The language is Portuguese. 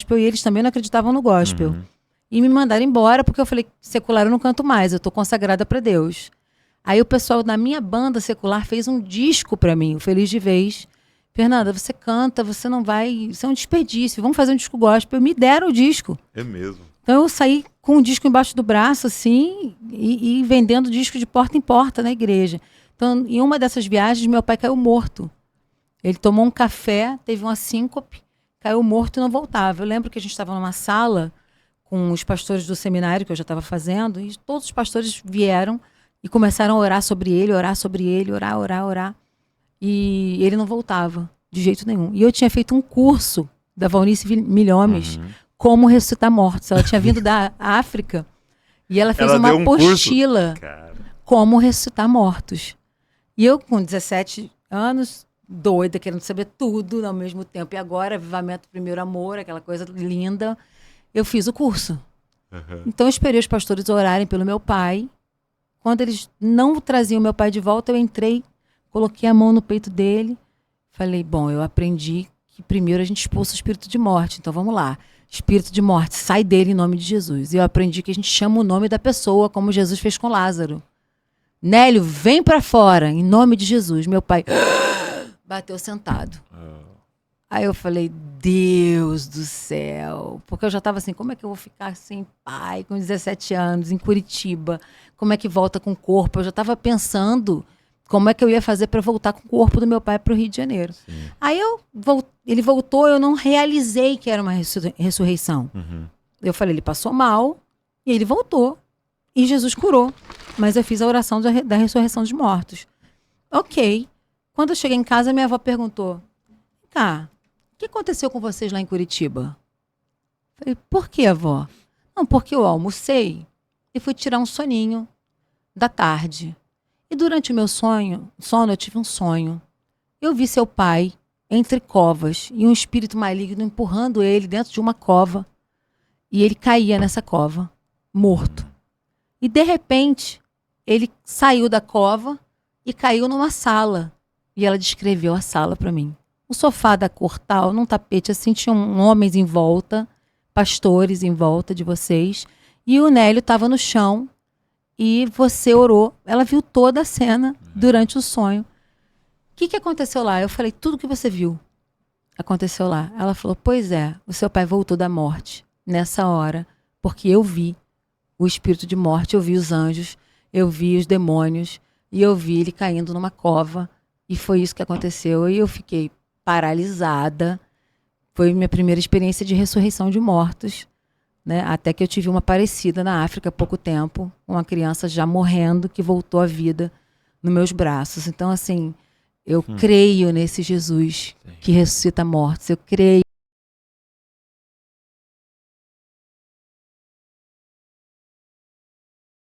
gospel e eles também não acreditavam no gospel. Uhum. E me mandaram embora porque eu falei, secular eu não canto mais, eu tô consagrada para Deus. Aí o pessoal da minha banda secular fez um disco para mim, o Feliz de Vez. Fernanda, você canta, você não vai... Isso é um desperdício, vamos fazer um disco gospel. Me deram o disco. É mesmo. Então eu saí com o disco embaixo do braço, assim, e vendendo disco de porta em porta na igreja. Então, em uma dessas viagens, meu pai caiu morto. Ele tomou um café, teve uma síncope, caiu morto e não voltava. Eu lembro que a gente estava numa sala com os pastores do seminário que eu já estava fazendo, e todos os pastores vieram e começaram a orar sobre ele, orar. E ele não voltava, de jeito nenhum. E eu tinha feito um curso da Valnice Milhomes, como ressuscitar mortos. Ela tinha vindo da África e ela fez uma apostila como ressuscitar mortos. E eu, com 17 anos, doida, querendo saber tudo ao mesmo tempo. E agora, Avivamento Primeiro Amor, aquela coisa linda, eu fiz o curso. Então eu esperei os pastores orarem pelo meu pai. Quando eles não traziam meu pai de volta, eu entrei, coloquei a mão no peito dele. Falei, bom, eu aprendi que primeiro a gente expulsa o espírito de morte. Então vamos lá. Espírito de morte, sai dele em nome de Jesus. E eu aprendi que a gente chama o nome da pessoa, como Jesus fez com Lázaro. Nélio, vem pra fora, em nome de Jesus. Meu pai bateu sentado. Aí eu falei, Deus do céu. Porque eu já estava assim, como é que eu vou ficar sem pai, com 17 anos, em Curitiba? Como é que volta com o corpo? Eu já estava pensando como é que eu ia fazer para voltar com o corpo do meu pai para o Rio de Janeiro. Sim. Aí ele voltou, eu não realizei que era uma ressurreição. Eu falei, ele passou mal e ele voltou. E Jesus curou. Mas eu fiz a oração da ressurreição dos mortos. Ok. Quando eu cheguei em casa, minha avó perguntou, tá, o que aconteceu com vocês lá em Curitiba? Falei, por que, avó? Não, porque eu almocei e fui tirar um soninho da tarde. E durante o meu sono eu tive um sonho. Eu vi seu pai entre covas e um espírito maligno empurrando ele dentro de uma cova. E ele caía nessa cova, morto. E de repente, ele saiu da cova e caiu numa sala. E ela descreveu a sala para mim. Um sofá da cor tal, num tapete assim, tinham homens em volta, pastores em volta de vocês. E o Nélio estava no chão e você orou. Ela viu toda a cena durante o sonho. O que aconteceu lá? Eu falei, tudo que você viu aconteceu lá. Ela falou, pois é, o seu pai voltou da morte nessa hora, porque eu vi o espírito de morte, eu vi os anjos, eu vi os demônios e eu vi ele caindo numa cova. E foi isso que aconteceu. E eu fiquei paralisada. Foi minha primeira experiência de ressurreição de mortos, né? Até que eu tive uma parecida na África há pouco tempo, uma criança já morrendo que voltou à vida nos meus braços. Então, assim, eu creio nesse Jesus que ressuscita mortos. Eu creio